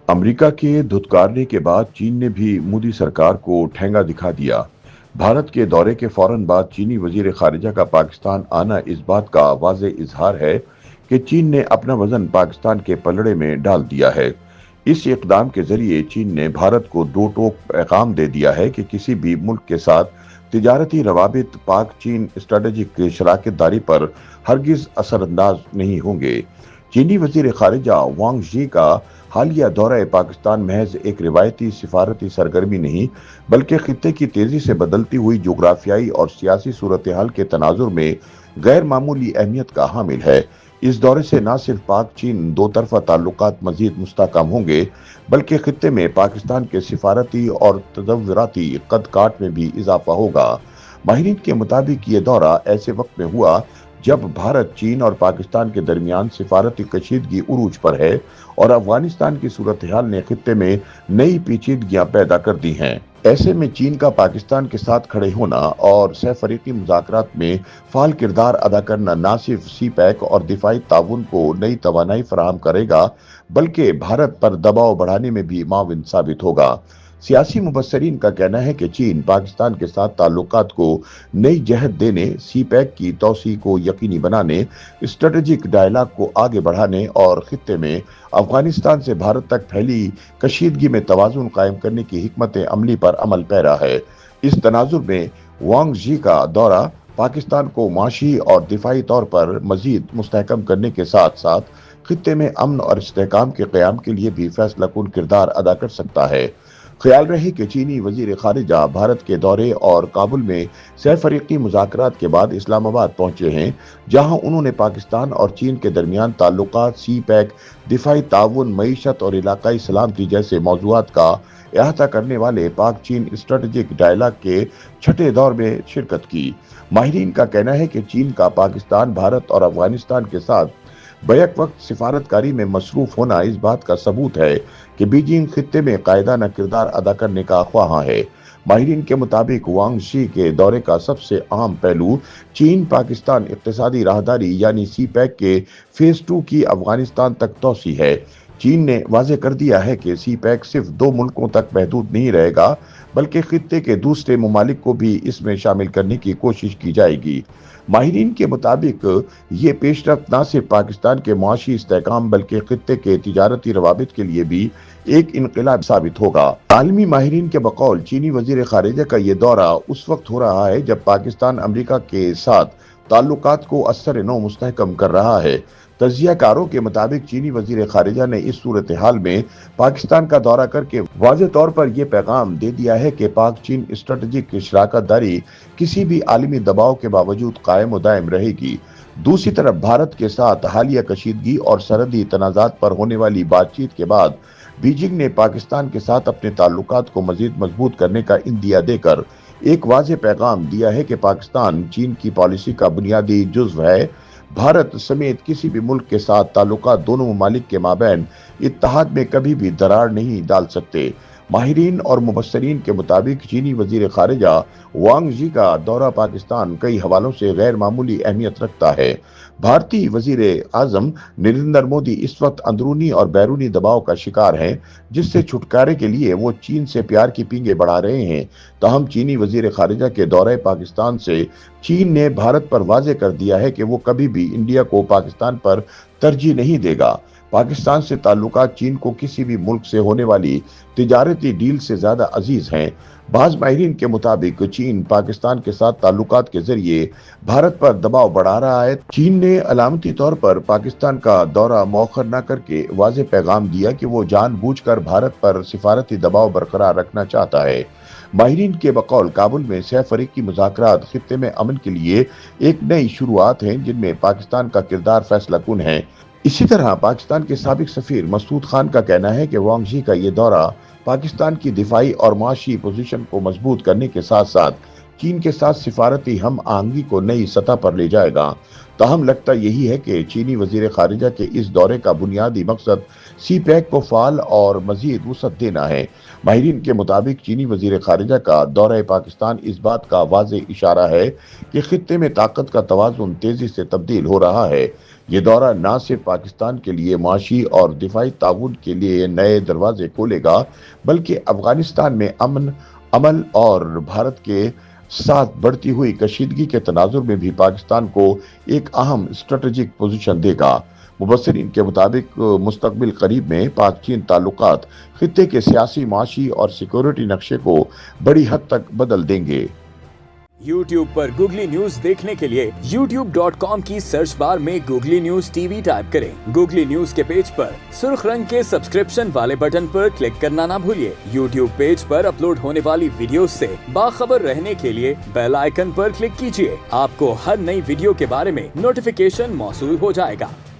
America के धुतकारने के बाद चीन ने भी मोदी सरकार को ठेंगा दिखा दिया। भारत के दौरे के फौरन बाद चीनी वजीर खारिजा का पाकिस्तान आना इस बात का वाज़े इजहार है कि चीन ने अपना वजन पाकिस्तान के पलड़े में डाल दिया है। इस इकदाम के जरिए चीन ने भारत को दो टोक पैगाम दे दिया है कि किसी भी मुल्क के साथ तिजारती रवाबित पाक चीन स्ट्रेटेजिक शराकत दारी पर हरगिज असरअंदाज नहीं होंगे। चीनी वजीर खारिजा वांग ज़ी का हालिया दौरा पाकिस्तान महज एक रिवायती सिफारती सरगर्मी नहीं, बल्कि खित्ते की तेजी से बदलती हुई जोग्राफियाई और सियासी सूरत हाल के तनाजुर में गैर मामूली अहमियत का हामिल है। इस दौरे से न सिर्फ पाक चीन दो तरफा ताल्लुकात मजीद मुस्तहकम होंगे, बल्कि खित्ते में पाकिस्तान के सिफारती और तजव्वुराती कद काट में भी इजाफा होगा। माहिरीन के मुताबिक ये दौरा ऐसे वक्त में हुआ जब भारत, चीन और पाकिस्तान के दरमियान सिफारती कशीदगी उरूज पर है और अफगानिस्तान की सूरत हाल ने खित्ते में नई पेचीदगियां पैदा कर दी हैं। ऐसे में चीन का पाकिस्तान के साथ खड़े होना और सहफरीकी मुज़ाकरात में फाल किरदार अदा करना न सिर्फ सी पैक और दिफाई ताउन को नई तवानाई फराहम करेगा, बल्कि भारत पर दबाव बढ़ाने में भी माविन साबित होगा। सियासी मुबस्सरीन का कहना है कि चीन पाकिस्तान के साथ ताल्लुकात को नई जहत देने, सी पैक की तोसी को यकीनी बनाने, स्ट्रेटेजिक डायलॉग को आगे बढ़ाने और खित्ते में अफगानिस्तान से भारत तक फैली कशीदगी में तवाजुन कायम करने की हिकमत अमली पर अमल पैरा है। इस तनाजुर में वांग ज़ी का दौरा पाकिस्तान को माशी और दिफाई तौर पर मजीद मुस्तहकम करने के साथ साथ खित्ते में अमन और इस्तेहकाम के क़याम के लिए भी फैसलाकुन किरदार अदा कर सकता है। ख्याल रहे कि चीनी वजीर खारिजा भारत के दौरे और काबुल में सहफरीकी मुज़ाकरात के बाद इस्लामाबाद पहुंचे हैं, जहां उन्होंने पाकिस्तान और चीन के दरमियान ताल्लुकात, सी पैक, दिफाई ताउन, मईशत और इलाकाई सलामती जैसे मौज़ूआत का अहाता करने वाले पाक चीन स्ट्रेटेजिक डायलॉग के छठे दौर में शिरकत की। माहिरीन का कहना है कि चीन का पाकिस्तान, भारत और अफगानिस्तान के साथ बैक वक्त सिफारतकारी में मसरूफ होना इस बात का सबूत है कि बीजिंग खित्ते में कायदाना किरदार अदा करने का ख्वाहां है। माहिरीन के मुताबिक वांग शी के दौरे का सबसे अहम पहलू चीन पाकिस्तान इक्तिसादी राहदारी यानी सी पैक के फेज 2 की अफगानिस्तान तक तोसी है। चीन ने वाजे कर दिया है कि सी पैक सिर्फ दो मुल्कों तक महदूद नहीं रहेगा, बल्कि खित्ते के दूसरे ममालिक को भी इसमें शामिल करने की कोशिश की जाएगी। माहिरीन के मुताबिक ये पेशरफ्त न सिर्फ पाकिस्तान के मुआशी इस्तेहकाम बल्कि खित्ते के तिजारती रवाबित के लिए भी एक इनकलाब साबित होगा। आलमी माहिरीन के बकौल चीनी वजीर खारिजा का ये दौरा उस वक्त हो रहा है जब पाकिस्तान अमेरिका के साथ ताल्लुकात को असर नौ मुस्तहकम कर रहा है। तजियाकारों के मुताबिक चीनी वजीर खारिजा ने इस सूरत हाल में पाकिस्तान का दौरा करके वाज़े तौर पर यह पैगाम दे दिया है कि पाक चीन स्ट्रेटेजिक शराकत दारी किसी भी आलमी दबाव के बावजूद कायम व दायम रहेगी। दूसरी तरफ भारत के साथ हालिया कशीदगी और सरहदी तनाज़ात पर होने वाली बातचीत के बाद बीजिंग ने पाकिस्तान के साथ अपने ताल्लुकात को मजीद मजबूत करने का इंदिया देकर एक वाज़े पैगाम दिया है कि पाकिस्तान चीन की पॉलिसी का बुनियादी जुज़्व है। भारत समेत किसी भी मुल्क के साथ ताल्लुकात दोनों ममालिक के माबैन इत्तेहाद में कभी भी दरार नहीं डाल सकते। माहिरीन और मुबस्सरीन के मुताबिक चीनी वजीर खारिजा वांग ज़ी का दौरा पाकिस्तान कई हवालों से गैर मामूली अहमियत रखता है। भारतीय वजीर आजम नरेंद्र मोदी इस वक्त अंदरूनी और बैरूनी दबाव का शिकार हैं, जिससे छुटकारे के लिए वो चीन से प्यार की पींगे बढ़ा रहे हैं। ताहम चीनी वजीर खारिजा के दौरे पाकिस्तान से चीन ने भारत पर वाजे कर दिया है कि वो कभी भी इंडिया को पाकिस्तान पर तरजीह नहीं देगा। पाकिस्तान से ताल्लुकात चीन को किसी भी मुल्क से होने वाली तिजारती डील से ज्यादा अजीज हैं। बाज माहिरीन के मुताबिक चीन पाकिस्तान के साथ ताल्लुकात के जरिए भारत पर दबाव बढ़ा रहा है। चीन ने अलामती तौर पर पाकिस्तान का दौरा मौखर न करके वाज़े पैगाम दिया कि वो जानबूझकर भारत पर सिफारती दबाव बरकरार रखना चाहता है। माहिरीन के बकौल काबुल में सहफरीकी मुज़ाकरात खित्ते में अमन के लिए एक नई शुरुआत हैं, जिनमें पाकिस्तान का किरदार फैसलाकुन है। इसी तरह पाकिस्तान के साबिक सफीर मसूद खान का कहना है कि वांग ज़ी का ये दौरा पाकिस्तान की दिफाई और माशी पोजीशन को मजबूत करने के साथ साथ चीन के साथ सिफारती हम आहंगी को नई सतह पर ले जाएगा। ताहम लगता यही है कि चीनी वजीर खारिजा के इस दौरे का बुनियादी मकसद सी पैक को फाल और मजीद वुसअत देना है। माहिरीन के मुताबिक चीनी वजीर खारिजा का दौरा पाकिस्तान इस बात का वाज़ेह इशारा है कि खित्ते में ताकत का तवाज़ुन तेजी से तब्दील हो रहा है। ये दौरा न सिर्फ पाकिस्तान के लिए माशी और दिफाई ताउन के लिए नए दरवाजे खोलेगा, बल्कि अफगानिस्तान में अमल और भारत के साथ बढ़ती हुई कशीदगी के तनाजुर में भी पाकिस्तान को एक अहम स्ट्रेटेजिक पोजीशन देगा। मुबस्सिरीन के मुताबिक मुस्तकबिल करीब में पाक चीन ताल्लुकात खित्ते के सियासी, माशी और सिक्योरिटी नक्शे को बड़ी हद तक बदल देंगे। YouTube पर गूगली न्यूज देखने के लिए youtube.com की सर्च बार में गूगली न्यूज टीवी टाइप करें। गूगली न्यूज के पेज पर सुर्ख रंग के सब्सक्रिप्शन वाले बटन पर क्लिक करना ना भूलिए। YouTube पेज पर अपलोड होने वाली वीडियोस से बाखबर रहने के लिए बेल आइकन पर क्लिक कीजिए। आपको हर नई वीडियो के बारे में नोटिफिकेशन मौसूल हो जाएगा।